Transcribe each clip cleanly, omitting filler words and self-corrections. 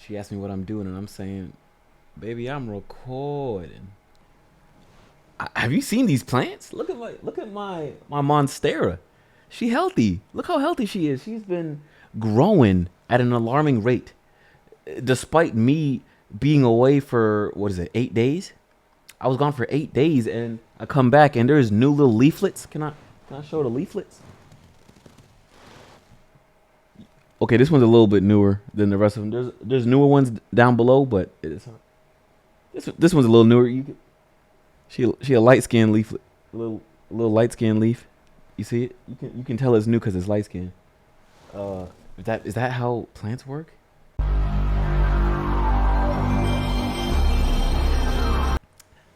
She asked me what I'm doing, and I'm saying, "Baby, I'm recording." Have you seen these plants? Look at my monstera. She healthy. Look how healthy she is. She's been growing at an alarming rate, despite me being away for what is it, 8 days? I was gone for 8 days, and I come back, and there's new little leaflets. Can I show the leaflets? Okay, this one's a little bit newer than the rest of them. There's newer ones down below, but this one's a little newer. She a light skinned leaflet, a little light skinned leaf. You see it? You can tell it's new because it's light skinned. Uh, is that how plants work?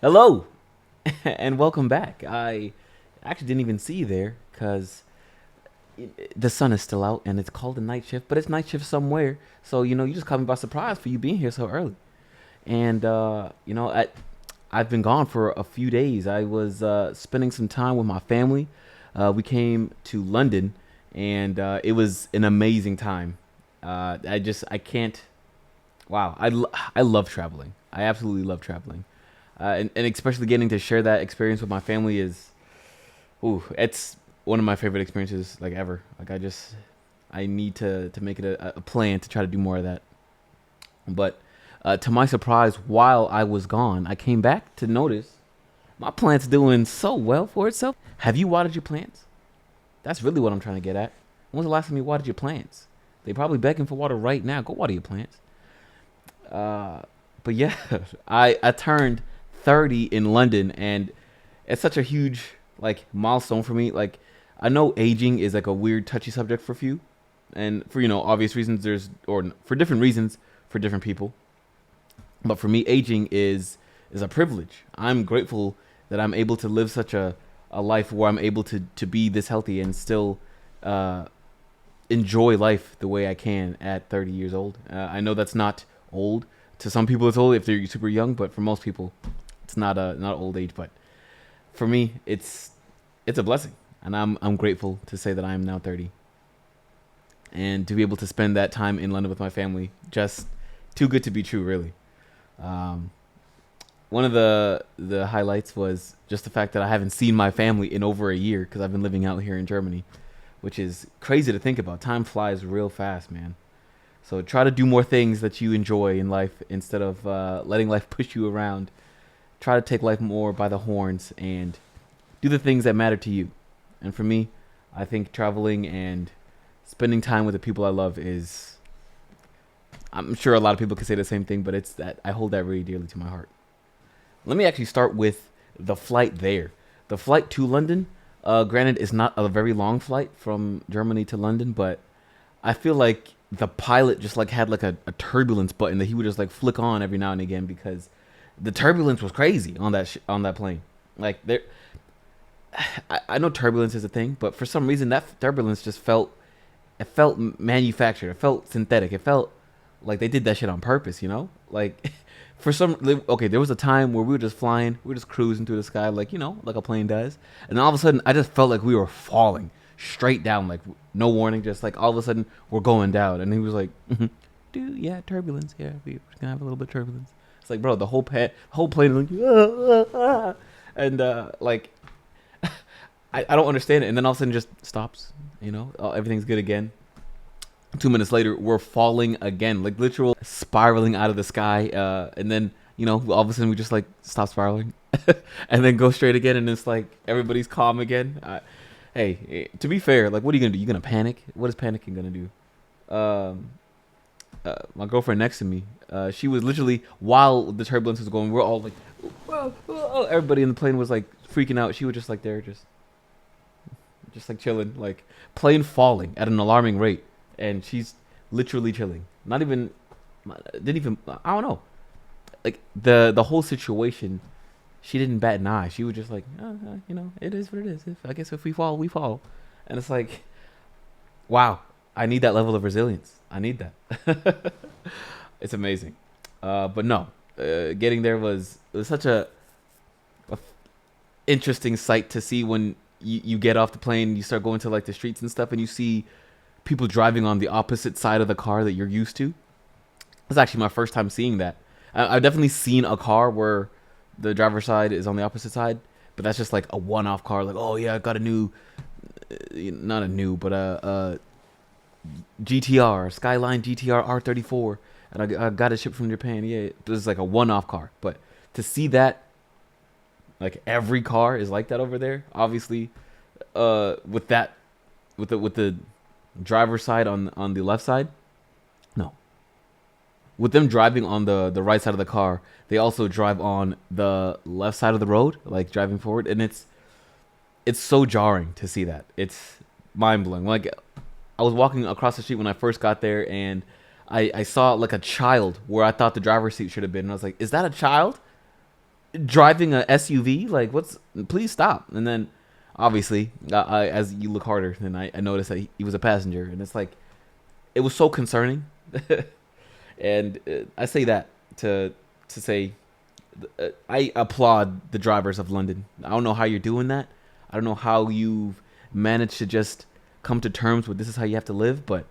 Hello, and welcome back. I actually didn't even see you there because the sun is still out and it's called a night shift, but it's night shift somewhere. So you just caught me by surprise for you being here so early. And I've been gone for a few days. I was spending some time with my family. We came to London, and it was an amazing time. I can't. Wow, I love traveling. I absolutely love traveling, and especially getting to share that experience with my family is, ooh, it's one of my favorite experiences like ever. Like I need to make it a plan to try to do more of that. But to my surprise, while I was gone, I came back to notice my plant's doing so well for itself. Have you watered your plants? That's really what I'm trying to get at. When's the last time you watered your plants? They probably begging for water right now. Go water your plants. Uh, but yeah, I turned 30 in London, and it's such a huge like milestone for me. Like I know aging is like a weird touchy subject for few, and for obvious reasons. For different reasons for different people. But for me, aging is a privilege. I'm grateful that I'm able to live such a life where I'm able to be this healthy and still uh, enjoy life the way I can at 30 years old. I know that's not old. To some people, it's old if they're super young, but for most people, it's not old age. But for me, it's a blessing, and I'm grateful to say that I am now 30 and to be able to spend that time in London with my family. Just too good to be true, really. Um, One of the highlights was just the fact that I haven't seen my family in over a year because I've been living out here in Germany, which is crazy to think about. Time flies real fast, man. So try to do more things that you enjoy in life instead of letting life push you around. Try to take life more by the horns and do the things that matter to you. And for me, I think traveling and spending time with the people I love is. I'm sure a lot of people can say the same thing, but it's that I hold that really dearly to my heart. Let me actually start with the flight there. The flight to London, granted, is not a very long flight from Germany to London, but I feel like the pilot just like had like a turbulence button that he would just like flick on every now and again because the turbulence was crazy on that plane. Like there, I know turbulence is a thing, but for some reason that turbulence just felt manufactured. It felt synthetic. It felt like they did that shit on purpose. Like for some okay, there was a time where we were just flying, we were just cruising through the sky like like a plane does, and all of a sudden I just felt like we were falling straight down, like no warning, just like all of a sudden we're going down, and he was like, dude, yeah, turbulence, yeah, we're gonna have a little bit of turbulence. It's like, bro, the whole plane is like, and like I don't understand it, and then all of a sudden it just stops, everything's good again. 2 minutes later, we're falling again, like literal spiraling out of the sky. And then, all of a sudden we just like stop spiraling and then go straight again. And it's like everybody's calm again. Hey, to be fair, like, what are you going to do? You going to panic? What is panicking going to do? My girlfriend next to me, she was literally, while the turbulence was going, we're all like, whoa, whoa, everybody in the plane was like freaking out. She was just like there, just like chilling, like plane falling at an alarming rate. And she's literally chilling. Not even, didn't even. I don't know. Like the whole situation, she didn't bat an eye. She was just like, it is what it is. I guess if we fall, we fall. And it's like, wow, I need that level of resilience. I need that. It's amazing. But no, getting there was such a interesting sight to see when you get off the plane. You start going to like the streets and stuff, and you see people driving on the opposite side of the car that you're used to. It's actually my first time seeing that. I've definitely seen a car where the driver's side is on the opposite side, but that's just like a one-off car. Like, oh yeah, I got a new, not a new, but a GTR, Skyline GTR R34, and I got it shipped from Japan. Yeah, it was like a one-off car, but to see that, like every car is like that over there. Obviously, with that, with the driver's side on the left side, no, with them driving on the right side of the car, they also drive on the left side of the road, like driving forward, and it's so jarring to see that. It's mind blowing. Like I was walking across the street when I first got there, and I saw like a child where I thought the driver's seat should have been, and I was like, is that a child driving a SUV? Like, what's? Please stop. And then obviously, as you look harder, then I noticed that he was a passenger, and it's like it was so concerning. And I say that to say I applaud the drivers of London. I don't know how you're doing that. I don't know how you've managed to just come to terms with this is how you have to live. But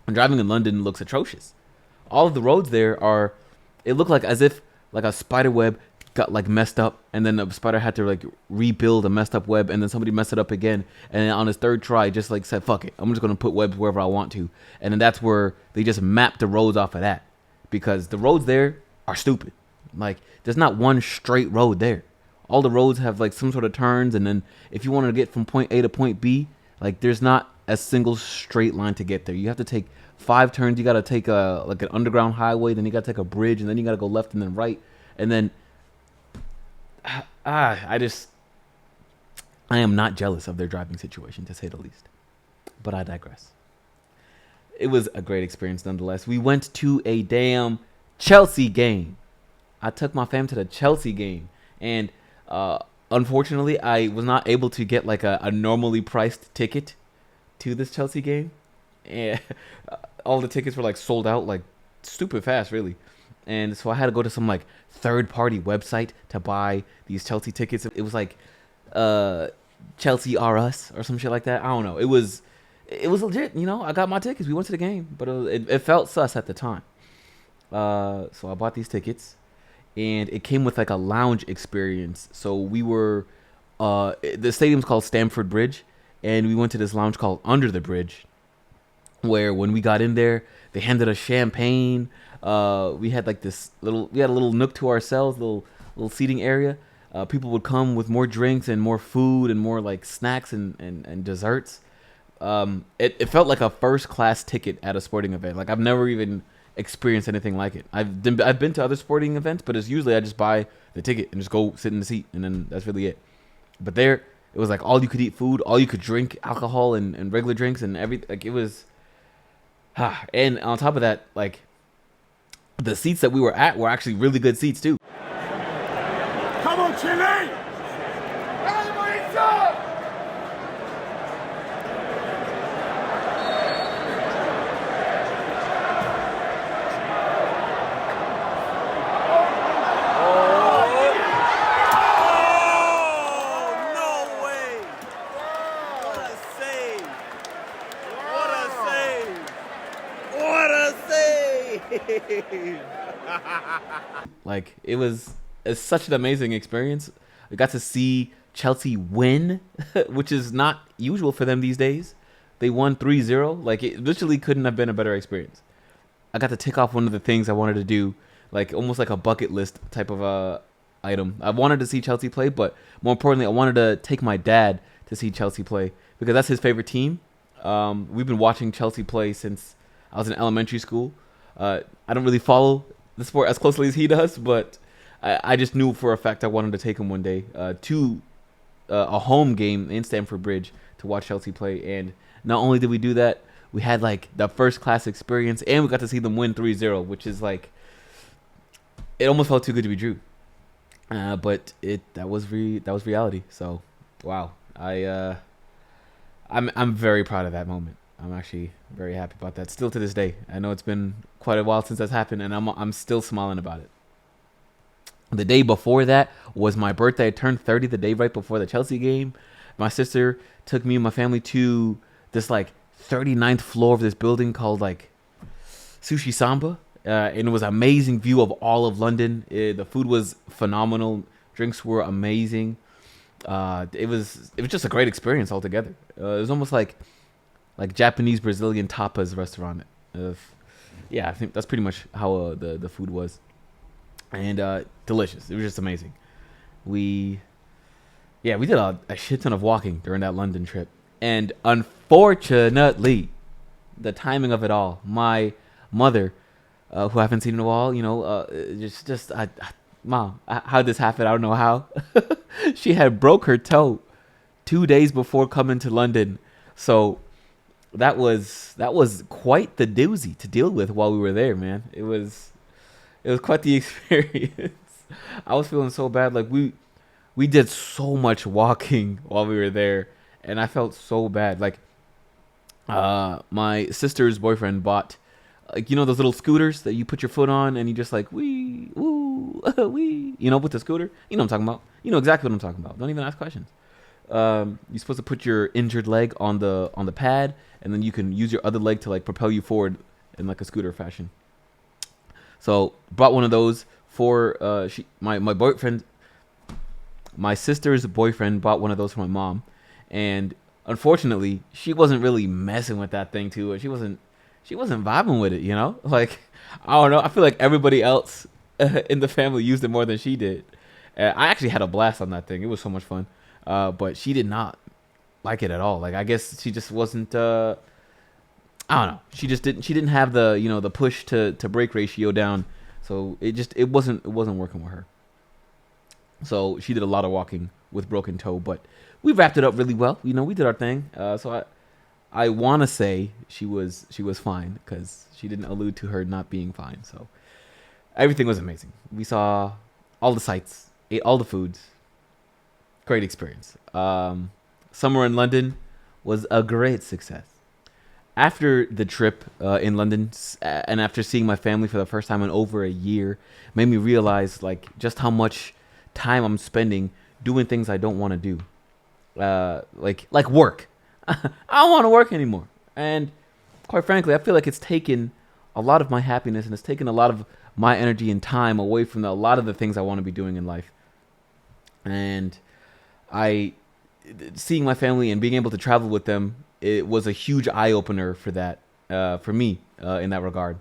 driving in London looks atrocious. All of the roads there are. It looked like as if like a spider web got like messed up, and then the spider had to like rebuild a messed up web, and then somebody messed it up again, and then on his third try just like said fuck it, I'm just gonna put webs wherever I want to. And then that's where they just mapped the roads off of that, because the roads there are stupid. Like there's not one straight road there. All the roads have like some sort of turns, and then if you want to get from point A to point B, like there's not a single straight line to get there. You have to take 5 turns. You got to take a like an underground highway, then you got to take a bridge, and then you got to go left and then right, and then I am not jealous of their driving situation, to say the least. But I digress. It was a great experience nonetheless. We went to a damn Chelsea game. I took my fam to the Chelsea game, and unfortunately, I was not able to get like a normally priced ticket to this Chelsea game, and all the tickets were like sold out like stupid fast, really. And so I had to go to some like third-party website to buy these Chelsea tickets. It was like Chelsea R Us or some shit like that. I don't know. It was legit. You know, I got my tickets. We went to the game, but it felt sus at the time. So I bought these tickets, and it came with like a lounge experience. So we were the stadium's called Stamford Bridge, and we went to this lounge called Under the Bridge, where when we got in there, they handed us champagne. We had like we had a little nook to ourselves, little seating area. People would come with more drinks and more food and more like snacks and desserts. It felt like a first class ticket at a sporting event. Like I've never even experienced anything like it. I've been to other sporting events, but it's usually I just buy the ticket and just go sit in the seat, and then that's really it. But there, it was like all you could eat food, all you could drink alcohol and regular drinks and everything. Like it was, and on top of that, like the seats that we were at were actually really good seats too. Come on, Chile! Like it's such an amazing experience. I got to see Chelsea win, which is not usual for them these days. They won 3-0. Like it literally couldn't have been a better experience. I got to tick off one of the things I wanted to do, like almost like a bucket list type of item. I wanted to see Chelsea play, but more importantly, I wanted to take my dad to see Chelsea play because that's his favorite team. We've been watching Chelsea play since I was in elementary school. I don't really follow the sport as closely as he does, but I just knew for a fact I wanted to take him one day to a home game in Stamford Bridge to watch Chelsea play. And not only did we do that, we had like the first class experience, and we got to see them win 3-0, which is like, it almost felt too good to be true. But that was reality. So wow, I'm very proud of that moment. I'm actually very happy about that. Still to this day, I know it's been quite a while since that's happened, and I'm still smiling about it. The day before that was my birthday. I turned 30 the day right before the Chelsea game. My sister took me and my family to this like 39th floor of this building called like Sushi Samba. and it was an amazing view of all of London. The food was phenomenal. Drinks were amazing. It was just a great experience altogether. It was almost like Japanese Brazilian tapas restaurant. Yeah, I think that's pretty much how the food was, and delicious. It was just amazing. We we did a shit ton of walking during that London trip, and unfortunately, the timing of it all, my mother, who I haven't seen in a while, Mom, how did this happen? I don't know how. She had broke her toe 2 days before coming to London, so that was quite the doozy to deal with while we were there, man. It was quite the experience. I was feeling so bad. Like we did so much walking while we were there, and I felt so bad. Like my sister's boyfriend bought, like, those little scooters that you put your foot on and you just like wee woo wee, with the scooter. You know what I'm talking about. You know exactly what I'm talking about. Don't even ask questions. You're supposed to put your injured leg on the pad, and then you can use your other leg to like propel you forward in like a scooter fashion. So bought one of those for my boyfriend. My sister's boyfriend bought one of those for my mom, and unfortunately, she wasn't really messing with that thing too. She wasn't vibing with it, Like, I don't know. I feel like everybody else in the family used it more than she did. I actually had a blast on that thing. It was so much fun. But she did not like it at all. Like, I guess she just wasn't. I don't know. She didn't have the the push to brake ratio down. So it wasn't working with her. So she did a lot of walking with broken toe, but we wrapped it up really well. We did our thing. So I want to say she was fine, because she didn't allude to her not being fine. So everything was amazing. We saw all the sights, ate all the foods. Great experience. Summer in London was a great success. After the trip in London, and after seeing my family for the first time in over a year, made me realize like just how much time I'm spending doing things I don't want to do. Like work. I don't want to work anymore. And quite frankly, I feel like it's taken a lot of my happiness, and it's taken a lot of my energy and time away from a lot of the things I want to be doing in life. And seeing my family and being able to travel with them, it was a huge eye opener for that, for me, in that regard.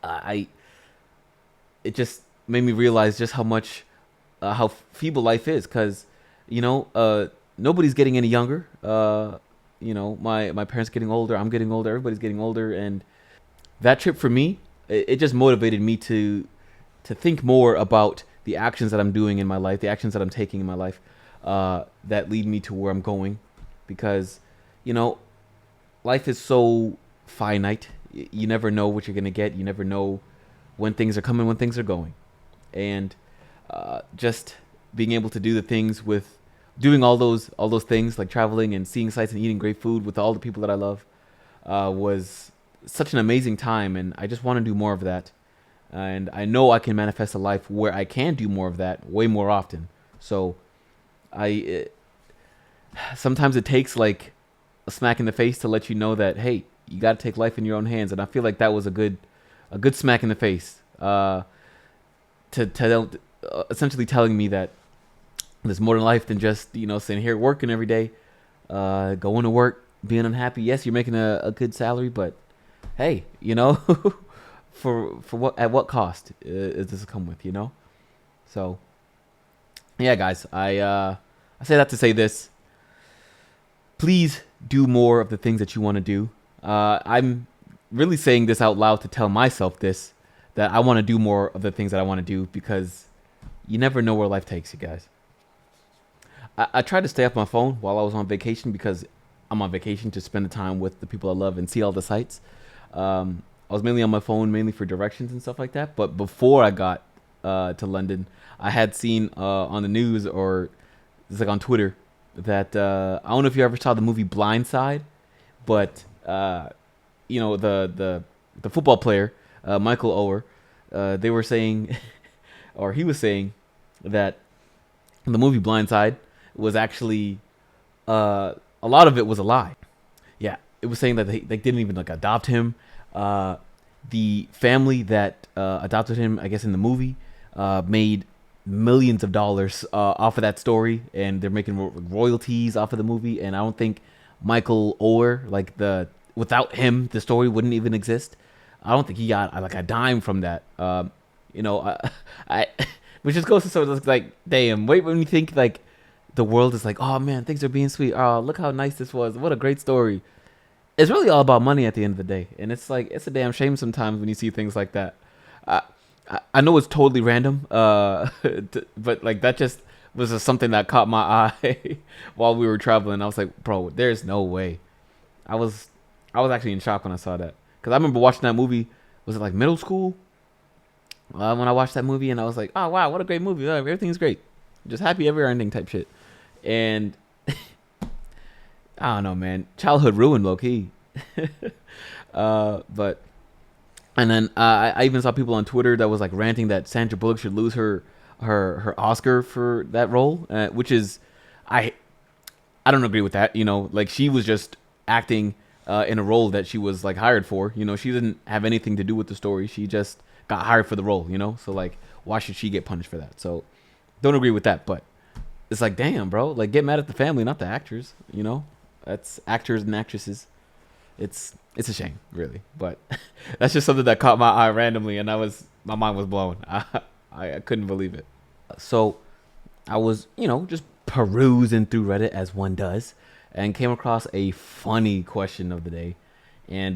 It just made me realize just how much, how feeble life is, because, nobody's getting any younger. My parents getting older, I'm getting older, everybody's getting older, and that trip for me, it just motivated me to think more about the actions that I'm doing in my life, the actions that I'm taking in my life, that lead me to where I'm going, because life is so finite. You never know what you're gonna get. You never know when things are coming, when things are going, and just being able to do the things with doing all those things, like traveling and seeing sights and eating great food with all the people that I love, was such an amazing time, and I just want to do more of that. And I know I can manifest a life where I can do more of that way more often. So sometimes it takes like a smack in the face to let you know that, hey, you got to take life in your own hands. And I feel like that was a good smack in the face, essentially telling me that there's more to life than just sitting here working every day, going to work, being unhappy. Yes, you're making a good salary, but hey, for what, at what cost does this come with? So yeah, guys, I say that to say this: please do more of the things that you want to do. I'm really saying this out loud to tell myself this, that I want to do more of the things that I want to do, because you never know where life takes you, guys. I tried to stay off my phone while I was on vacation, because I'm on vacation to spend the time with the people I love and see all the sights. I was mainly on my phone, mainly for directions and stuff like that. But before I got to London, I had seen on the news, or it's like on Twitter, that I don't know if you ever saw the movie Blind Side, but the football player, Michael Oher, they were saying, or he was saying, that the movie Blind Side was actually a lot of it was a lie. Yeah, it was saying that they didn't even like adopt him. The family that adopted him, I guess in the movie, made millions of dollars off of that story, and they're making royalties off of the movie. And I don't think Michael Oher, like the without him, the story wouldn't even exist. I don't think he got like a dime from that. You know, I which just goes to sort of like, damn. Wait, when you think like the world is like, oh man, things are being sweet. Oh, look how nice this was. What a great story. It's really all about money at the end of the day, and it's like it's a damn shame sometimes when you see things like that. I I know it's totally random, but like that just was just something that caught my eye while we were traveling. I was like, bro, there's no way. I was I was actually in shock when I saw that because I remember watching that movie. Was it like middle school when I watched that movie, and I was like, oh wow, what a great movie! Everything's great, just happy ever ending type shit. And I don't know, man. Childhood ruined, low key. But and then I even saw people on Twitter that was like ranting that Sandra Bullock should lose her Oscar for that role, which is I I don't agree with that. You know, like she was just acting in a role that she was like hired for. You know, she didn't have anything to do with the story. She just got hired for the role. You know, so like why should she get punished for that? So don't agree with that, but it's like damn, bro. Like get mad at the family, not the actors. You know, that's actors and actresses. It's a shame, really, but that's just something that caught my eye randomly, and my mind was blown. I couldn't believe it. So I was, just perusing through Reddit as one does, and came across a funny question of the day, and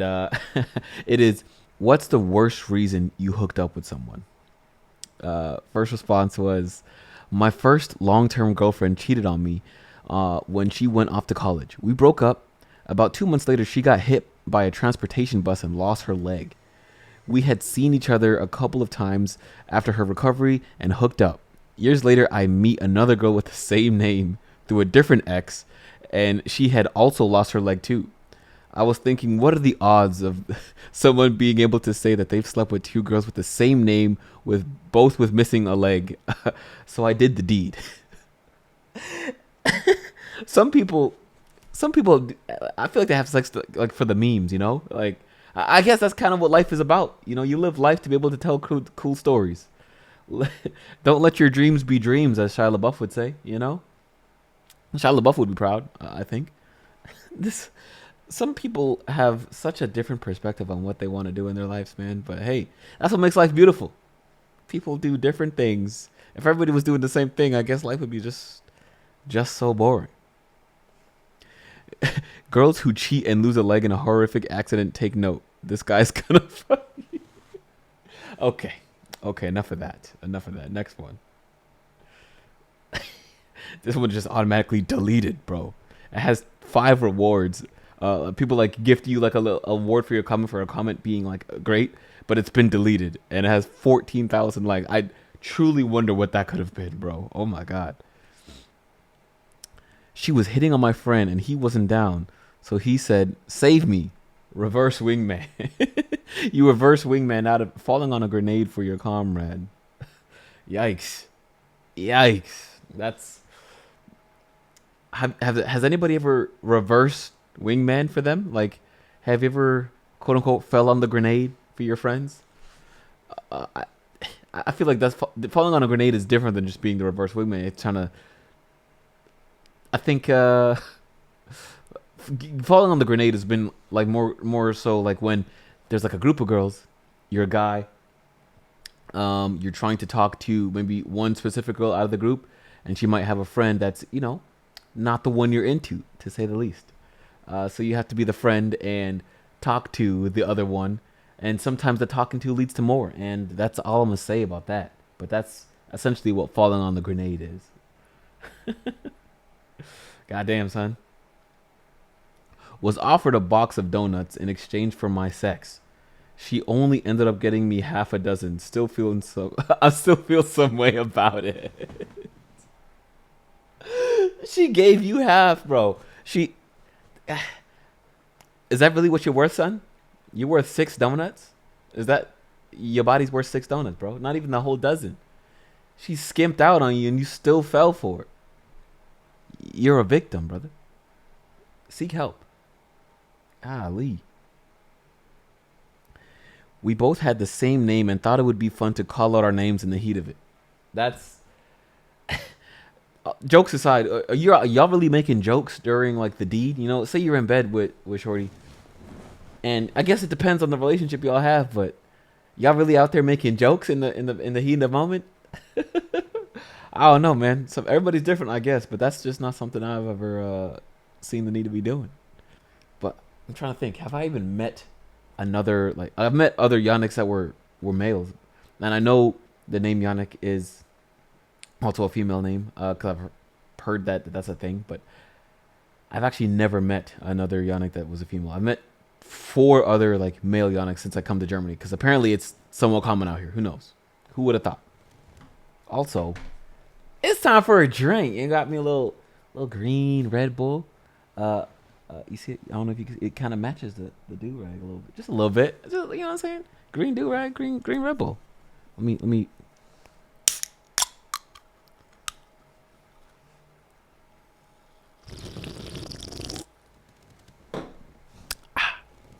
it is, what's the worst reason you hooked up with someone? First response was, my first long-term girlfriend cheated on me when she went off to college. We broke up. About 2 months later, she got hit by a transportation bus and lost her leg. We had seen each other a couple of times after her recovery and hooked up. Years later, I meet another girl with the same name through a different ex, and she had also lost her leg too. I was thinking, what are the odds of someone being able to say that they've slept with two girls with the same name, with both with missing a leg? So I did the deed. Some people I feel like they have sex like for the memes, like I guess that's kind of what life is about. You live life to be able to tell cool stories. Don't let your dreams be dreams, as Shia LaBeouf would say. Shia LaBeouf would be proud, I think. this Some people have such a different perspective on what they want to do in their lives, man, but hey, that's what makes life beautiful. People do different things. If everybody was doing the same thing, I guess life would be just so boring. Girls who cheat and lose a leg in a horrific accident, take note. This guy's kind of funny. Okay. Enough of that. Next one. This one just automatically deleted, bro. It has 5 rewards. People like gift you like a little award for your comment, for a comment being like great, but it's been deleted and it has 14,000 likes. I truly wonder what that could have been, bro. Oh my god. She was hitting on my friend and he wasn't down. So he said, save me. Reverse wingman. You reverse wingman out of falling on a grenade for your comrade. Yikes. That's has anybody ever reversed wingman for them? Like, have you ever quote unquote fell on the grenade for your friends? I I feel like that's falling on a grenade is different than just being the reverse wingman. It's trying to. I think falling on the grenade has been like more so like when there's like a group of girls, you're a guy, you're trying to talk to maybe one specific girl out of the group, and she might have a friend that's not the one you're into, to say the least. So you have to be the friend and talk to the other one, and sometimes the talking to leads to more, and that's all I'm gonna say about that. But that's essentially what falling on the grenade is. Goddamn, son. Was offered a box of donuts in exchange for my sex. She only ended up getting me half a dozen. Still feeling I still feel some way about it. She gave you half, bro. Is that really what you're worth, son? You're worth 6 donuts? Is that your body's worth 6 donuts, bro? Not even the whole dozen. She skimped out on you and you still fell for it. You're a victim, brother. Seek help. Golly. We both had the same name and thought it would be fun to call out our names in the heat of it. That's jokes aside. Y'all really making jokes during like the deed? You know, say you're in bed with Shorty, and I guess it depends on the relationship y'all have, but y'all really out there making jokes in the heat of the moment? I don't know, man. So everybody's different, I guess, but that's just not something I've ever seen the need to be doing. But I'm trying to think. Have I even met another like? I've met other Yannicks that were males, and I know the name Yannick is also a female name because I've heard that that's a thing. But I've actually never met another Yannick that was a female. I've met 4 other like male Yannicks since I come to Germany because apparently it's somewhat common out here. Who knows? Who would have thought? Also, it's time for a drink. You got me a little green Red Bull. You see, I don't know if you can, it kind of matches the do rag a little bit, just a little bit. Just, you know what I'm saying? Green do rag, green Red Bull. Let me.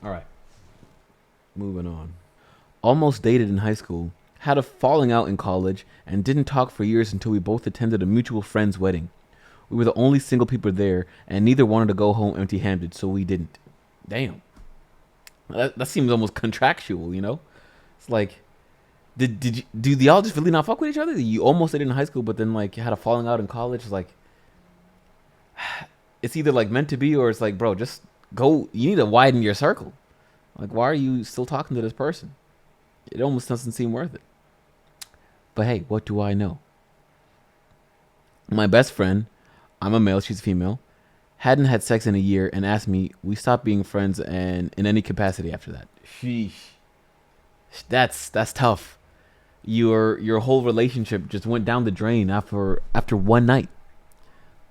All right, moving on. Almost dated in high school. Had a falling out in college and didn't talk for years until we both attended a mutual friend's wedding. We were the only single people there, and neither wanted to go home empty-handed, so we didn't. Damn, that seems almost contractual, you know? It's like, do y'all just really not fuck with each other? You almost did in high school, but then like you had a falling out in college. It's like, it's either like meant to be, or it's like, bro, just go. You need to widen your circle. Like, why are you still talking to this person? It almost doesn't seem worth it. But hey, what do I know? My best friend, I'm a male, she's a female, hadn't had sex in a year and asked me, we stopped being friends and in any capacity after that. Sheesh. That's tough. Your whole relationship just went down the drain after one night.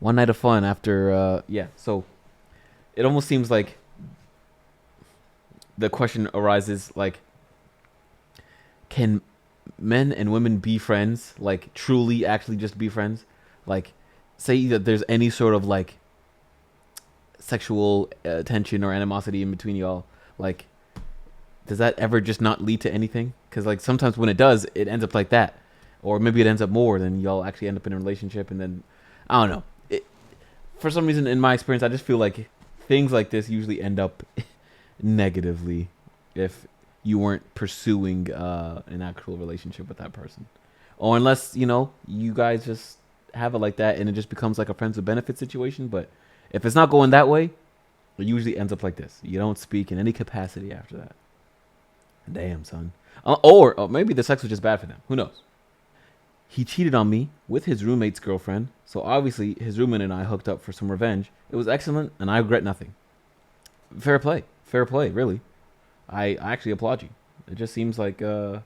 One night of fun after yeah. So it almost seems like the question arises like, can men and women be friends? Like truly actually just be friends? Like say that there's any sort of like sexual tension or animosity in between y'all, like does that ever just not lead to anything? Because like sometimes when it does, it ends up like that, or maybe it ends up more than y'all actually end up in a relationship, and then I don't know. For some reason, in my experience, I just feel like things like this usually end up negatively if you weren't pursuing an actual relationship with that person, or unless you guys just have it like that and it just becomes like a friends with benefits situation. But if it's not going that way, it usually ends up like this. You don't speak in any capacity after that. Damn, son. Or maybe the sex was just bad for them. Who knows? He cheated on me with his roommate's girlfriend, so obviously his roommate and I hooked up for some revenge. It was excellent, and I regret nothing. Fair play, really. I actually applaud you. It just seems like the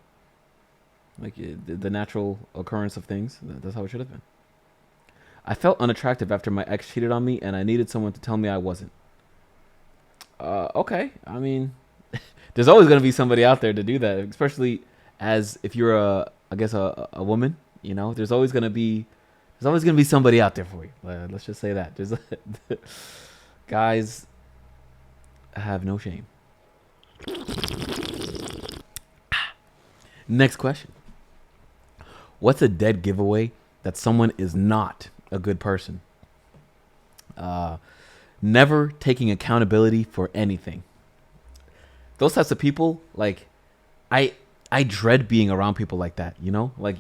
natural occurrence of things. That's how it should have been. I felt unattractive after my ex cheated on me, and I needed someone to tell me I wasn't. Okay. I mean, there's always gonna be somebody out there to do that, especially as if you're a woman. There's always gonna be somebody out there for you. Let's just say that. There's guys have no shame. Next question. What's a dead giveaway that someone is not a good person? Never taking accountability for anything. Those types of people, like, I dread being around people like that. Like,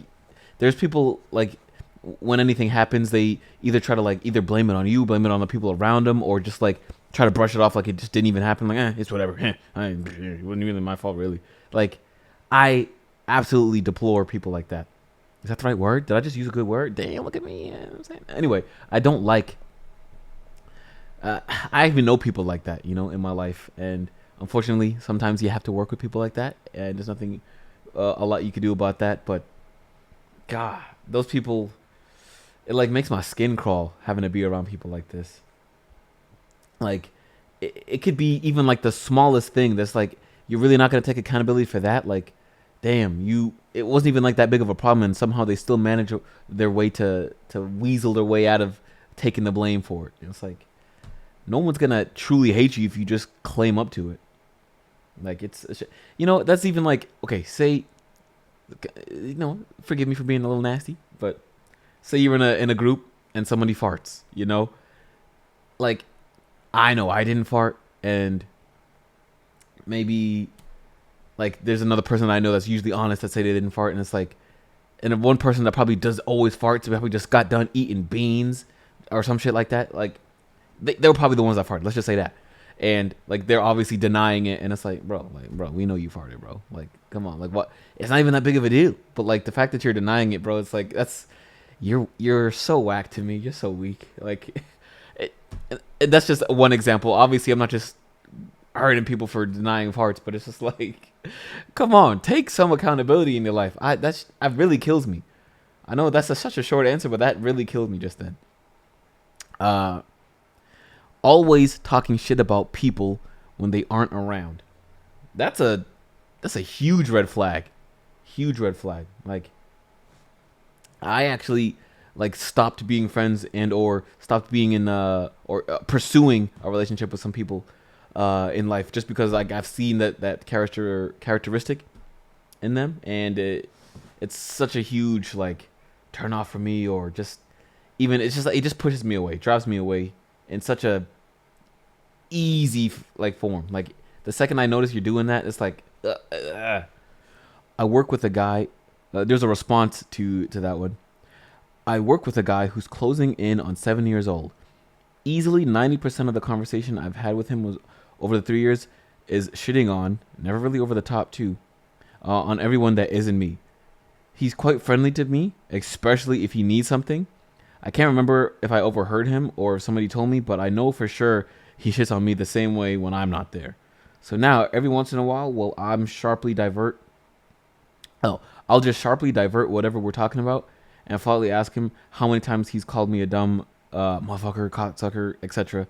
there's people like when anything happens, they either try to like either blame it on you, blame it on the people around them, or just like try to brush it off like it just didn't even happen. Like, it's whatever. It wasn't even my fault, really. Like, I absolutely deplore people like that. Is that the right word? Did I just use a good word? Damn, look at me. You know what I'm saying? Anyway, I don't like. I even know people like that, in my life, and unfortunately, sometimes you have to work with people like that, and there's nothing a lot you can do about that. But God, those people, it like makes my skin crawl having to be around people like this. Like, it could be even like the smallest thing that's like you're really not gonna take accountability for that. Like, damn, it wasn't even like that big of a problem, and somehow they still manage their way to weasel their way out of taking the blame for it. It's like no one's gonna truly hate you if you just claim up to it. Like that's even like, okay, say, forgive me for being a little nasty, but say you're in a group and somebody farts, like I know I didn't fart, and maybe like there's another person I know that's usually honest that say they didn't fart, and it's like, and one person that probably does always farts, probably just got done eating beans or some shit like that. Like they were probably the ones that farted. Let's just say that. And like they're obviously denying it, and it's like, bro, we know you farted, bro. Like, come on, like what? It's not even that big of a deal. But like the fact that you're denying it, bro, it's like you're so whack to me. You're so weak. Like, that's just one example. Obviously, I'm not just hurting people for denying farts, but it's just like, come on, take some accountability in your life. That really kills me. I know that's such a short answer, but that really killed me just then. Always talking shit about people when they aren't around. That's a huge red flag. Huge red flag. Like, I actually like stopped being friends and or stopped being in pursuing a relationship with some people in life, just because like I've seen that characteristic in them, and it's such a huge like turn off for me, or just even it's just like, it just pushes me away, drives me away in such a easy like form. Like the second I notice you're doing that, it's like I work with a guy. There's a response to that one. I work with a guy who's closing in on 7 years old. Easily 90% of the conversation I've had with him was over the 3 years is shitting on, never really over the top too, on everyone that isn't me. He's quite friendly to me, especially if he needs something. I can't remember if I overheard him or if somebody told me, but I know for sure he shits on me the same way when I'm not there. So now, every once in a while, I'll just sharply divert whatever we're talking about and flatly ask him how many times he's called me a dumb motherfucker, cocksucker, etc.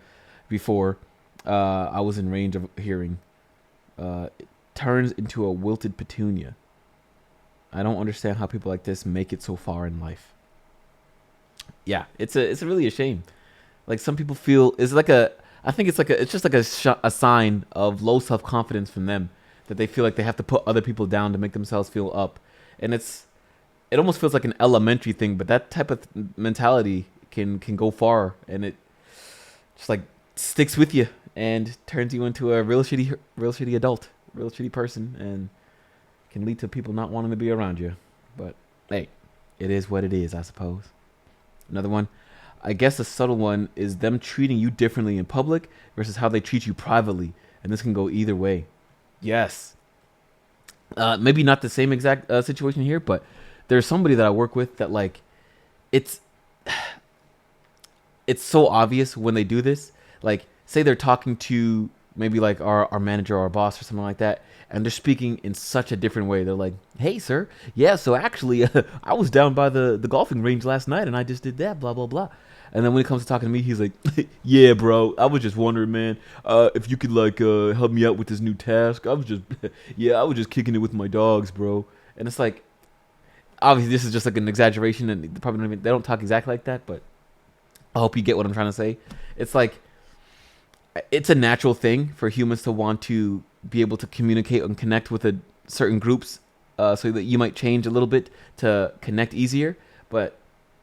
before I was in range of hearing. It turns into a wilted petunia. I don't understand how people like this make it so far in life. Yeah, it's really a shame. Like some people feel it's just like a sign of low self confidence from them, that they feel like they have to put other people down to make themselves feel up, and it almost feels like an elementary thing, but that type of mentality can go far, and it just like sticks with you and turns you into a real shitty adult, real shitty person, and can lead to people not wanting to be around you. But hey, it is what it is, I suppose. Another one, I guess a subtle one, is them treating you differently in public versus how they treat you privately, and this can go either way. Yes. Maybe not the same exact situation here, but there's somebody that I work with that like it's so obvious when they do this. Like, say they're talking to maybe like our manager or our boss or something like that, and they're speaking in such a different way. They're like, "Hey, sir, yeah, so actually, I was down by the golfing range last night, and I just did that, blah blah blah." And then when it comes to talking to me, he's like, "Yeah, bro, I was just wondering, man, if you could like help me out with this new task. I was just, yeah, I was just kicking it with my dogs, bro." And it's like, obviously, this is just like an exaggeration, and they don't talk exactly like that, but I hope you get what I'm trying to say. It's like, it's a natural thing for humans to want to be able to communicate and connect with certain groups, so that you might change a little bit to connect easier. But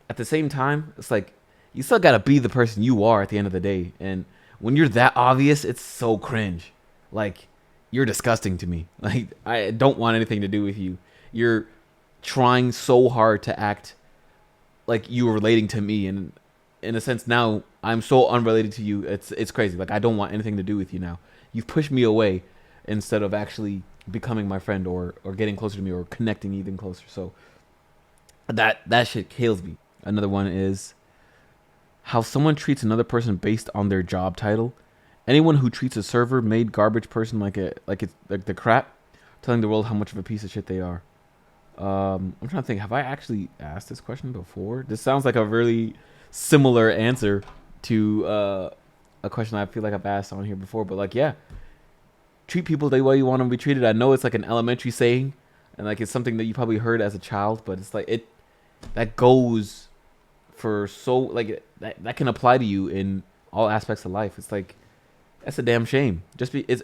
at the same time, it's like you still gotta be the person you are at the end of the day. And when you're that obvious, it's so cringe. Like, you're disgusting to me. Like, I don't want anything to do with you. You're trying so hard to act like you were relating to me, and in a sense now I'm so unrelated to you. It's crazy. Like, I don't want anything to do with you now. You've pushed me away instead of actually becoming my friend or getting closer to me or connecting even closer. So that shit kills me. Another one is how someone treats another person based on their job title. Anyone who treats a server made garbage person like it's like the crap, telling the world how much of a piece of shit they are. I'm trying to think. Have I actually asked this question before? This sounds like a really similar answer to a question I feel like I've asked on here before. But like, yeah, treat people the way you want them to be treated. I know it's like an elementary saying, and like it's something that you probably heard as a child, but it's like that goes for so like that can apply to you in all aspects of life. It's like That's a damn shame.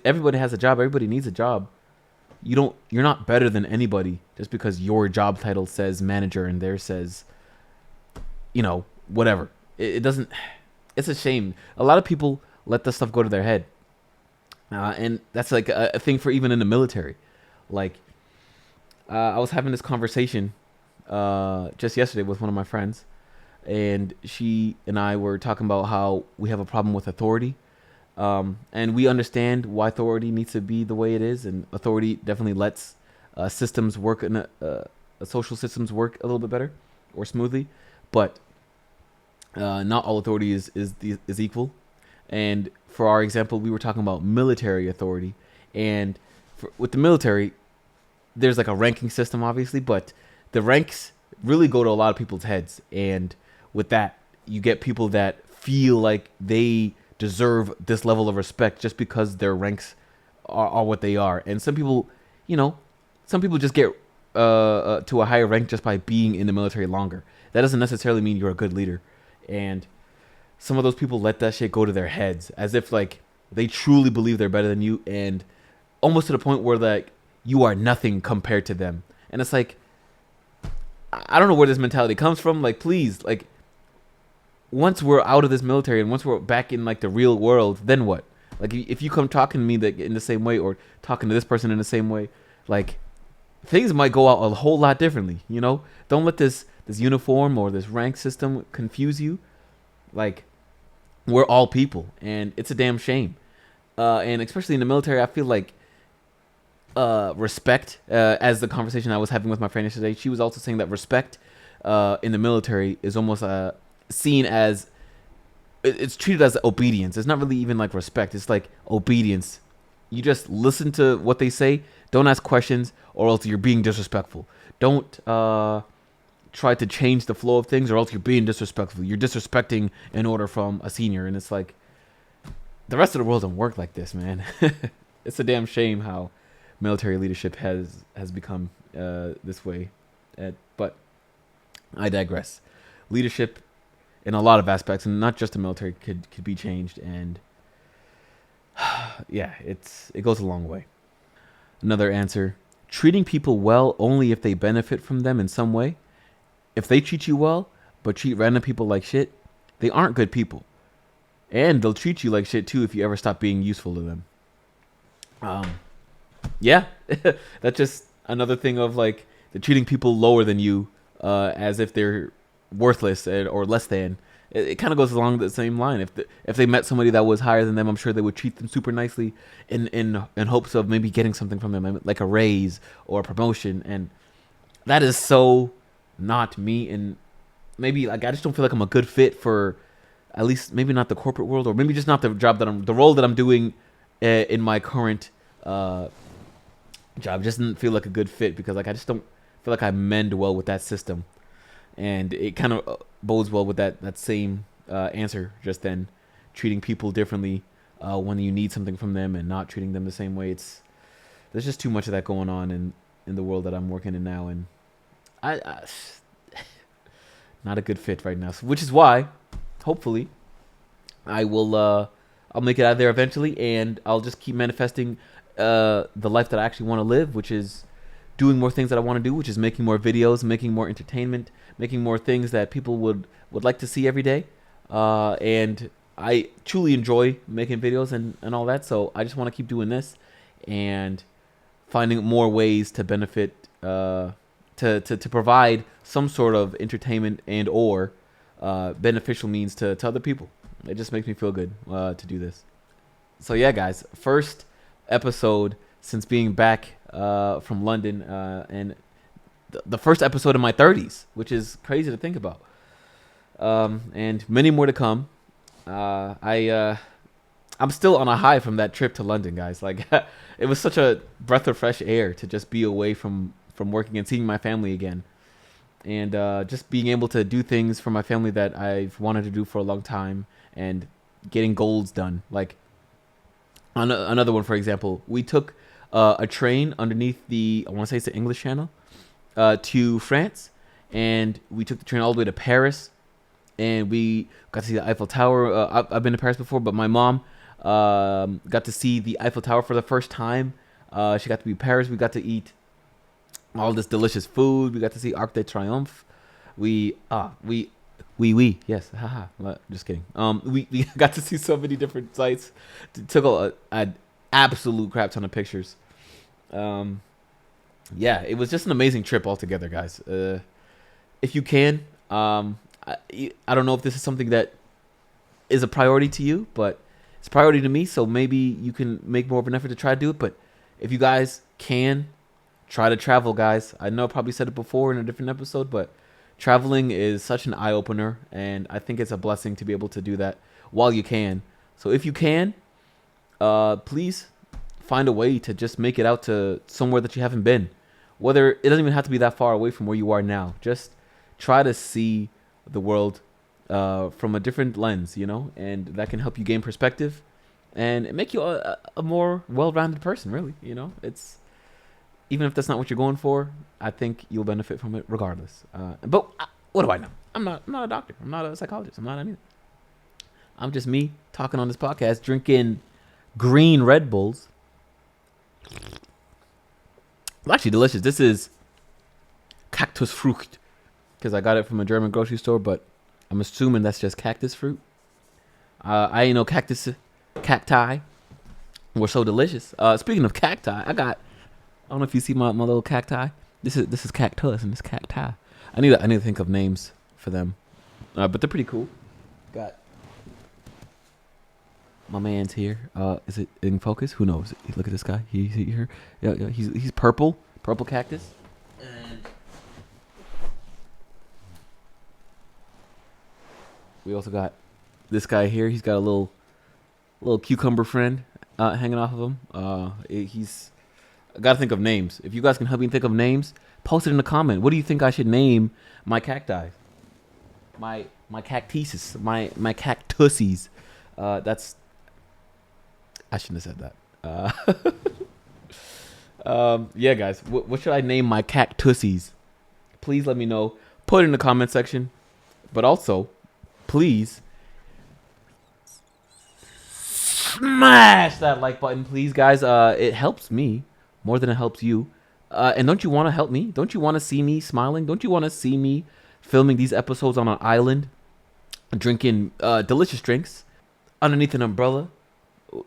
Everybody has a job. Everybody needs a job. You're not better than anybody just because your job title says manager and theirs says, whatever. It doesn't. It's a shame. A lot of people let this stuff go to their head, and that's like a thing for even in the military. Like, I was having this conversation just yesterday with one of my friends, and she and I were talking about how we have a problem with authority. And we understand why authority needs to be the way it is, and authority definitely lets systems work in social systems work a little bit better or smoothly. But not all authority is equal. And for our example, we were talking about military authority, and with the military, there's like a ranking system, obviously, but the ranks really go to a lot of people's heads, and with that, you get people that feel like they deserve this level of respect just because their ranks are what they are. And some people, just get to a higher rank just by being in the military longer. That doesn't necessarily mean you're a good leader. And some of those people let that shit go to their heads as if like they truly believe they're better than you, and almost to the point where like you are nothing compared to them. And it's like, I don't know where this mentality comes from. Like, please, like, once we're out of this military and once we're back in like the real world, then what? Like, if you come talking to me like in the same way, or talking to this person in the same way, like, things might go out a whole lot differently. Don't let this uniform or this rank system confuse you. Like, we're all people, and it's a damn shame. And especially in the military, I feel like respect, as the conversation I was having with my friend yesterday, she was also saying that respect in the military is almost seen as, it's treated as obedience. It's not really even like respect. It's like obedience. You just listen to what they say. Don't ask questions, or else you're being disrespectful. Don't try to change the flow of things, or else you're being disrespectful. You're disrespecting an order from a senior, and it's like, the rest of the world don't work like this, man. It's a damn shame how military leadership has become this way. But I digress. Leadership in a lot of aspects, and not just the military, could be changed, and yeah, it goes a long way. Another answer: treating people well only if they benefit from them in some way. If they treat you well but treat random people like shit, they aren't good people, and they'll treat you like shit too if you ever stop being useful to them. Yeah, that's just another thing of like, they're treating people lower than you as if they're worthless or less than. It kind of goes along the same line. If they met somebody that was higher than them, I'm sure they would treat them super nicely in hopes of maybe getting something from them, like a raise or a promotion. And that is so not me. And maybe like, I just don't feel like I'm a good fit for, at least maybe not the corporate world, or maybe just not the role that I'm doing in my current job. Just didn't feel like a good fit, because like, I just don't feel like I mend well with that system. And it kind of bodes well with that same answer just then, treating people differently when you need something from them, and not treating them the same way. There's just too much of that going on in the world that I'm working in now, and I not a good fit right now. So, which is why, hopefully, I'll make it out of there eventually, and I'll just keep manifesting the life that I actually want to live, which is doing more things that I want to do, which is making more videos, making more entertainment, making more things that people would like to see every day. And I truly enjoy making videos and all that. So I just want to keep doing this and finding more ways to benefit, to provide some sort of entertainment and or beneficial means to other people. It just makes me feel good to do this. So yeah, guys, first episode since being back from London, and the first episode in my 30s, which is crazy to think about, and many more to come. I'm still on a high from that trip to London, guys. Like, it was such a breath of fresh air to just be away from working and seeing my family again, and just being able to do things for my family that I've wanted to do for a long time, and getting goals done. Like, another one, for example, we took a train underneath I want to say it's the English Channel, to France, and we took the train all the way to Paris, and we got to see the Eiffel Tower. I've been to Paris before, but my mom Got to see the Eiffel Tower for the first time. She got to be in Paris. We got to eat all this delicious food. We got to see Arc de Triomphe. We yes, haha. Just kidding. We got to see so many different sites. Took an absolute crap ton of pictures. Yeah, it was just an amazing trip altogether, guys. If you can, I don't know if this is something that is a priority to you, but it's a priority to me. So maybe you can make more of an effort to try to do it. But if you guys can, try to travel, guys. I know I probably said it before in a different episode, but traveling is such an eye opener, and I think it's a blessing to be able to do that while you can. So if you can, please find a way to just make it out to somewhere that you haven't been. Whether it doesn't even have to be that far away from where you are now. Just try to see the world from a different lens, and that can help you gain perspective and make you a more well-rounded person, really. It's even if that's not what you're going for, I think you'll benefit from it regardless. But what do I know? I'm not a doctor. I'm not a psychologist. I'm not anything. I'm just me talking on this podcast, drinking green Red Bulls. It's actually delicious. This is cactus fruit because I got it from a German grocery store, but I'm assuming that's just cactus fruit. I ain't know cacti were so delicious. Speaking of cacti, I don't know if you see my little cacti. This is cactus and this cacti. I need to think of names for them, but they're pretty cool. Got my man's here. Is it in focus? Who knows? Look at this guy. He's here. Yeah. He's purple cactus. And we also got this guy here. He's got a little cucumber friend hanging off of him. I gotta think of names. If you guys can help me think of names, post it in the comment. What do you think I should name my cacti? My cactuses, my cactuses. I shouldn't have said that. Yeah, guys. What should I name my cactuses? Please let me know. Put it in the comment section. But also, please smash that like button, please, guys. It helps me more than it helps you. And don't you want to help me? Don't you want to see me smiling? Don't you want to see me filming these episodes on an island, drinking delicious drinks underneath an umbrella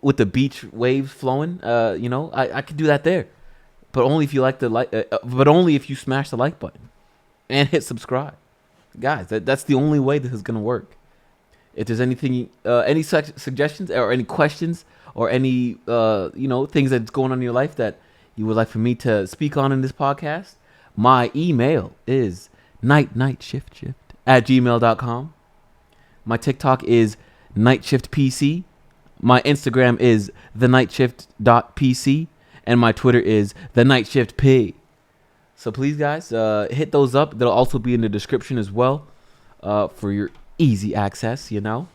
with the beach waves flowing? I could do that there, but only if you but only if you smash the like button and hit subscribe, guys. That's the only way this is gonna work. If there's anything, any suggestions or any questions or any things that's going on in your life that you would like for me to speak on in this podcast, my email is nightshift@gmail.com. My TikTok is nightshiftpc. My Instagram is thenightshift.pc, and my Twitter is thenightshiftp. So please, guys, hit those up. They'll also be in the description as well, for your easy access. And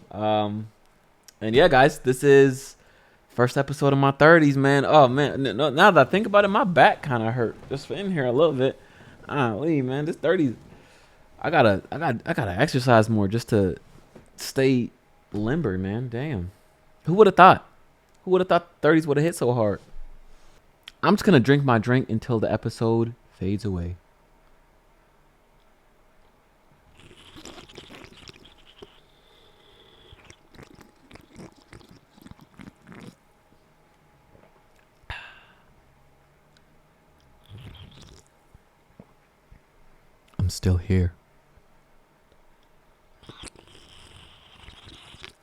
yeah, guys, this is first episode of my 30s, man. Oh man, now that I think about it, my back kind of hurt just in here a little bit. Man, this 30s, I gotta exercise more just to stay limber, man. Damn. Who would have thought? Who would have thought 30s would have hit so hard? I'm just going to drink my drink until the episode fades away. I'm still here.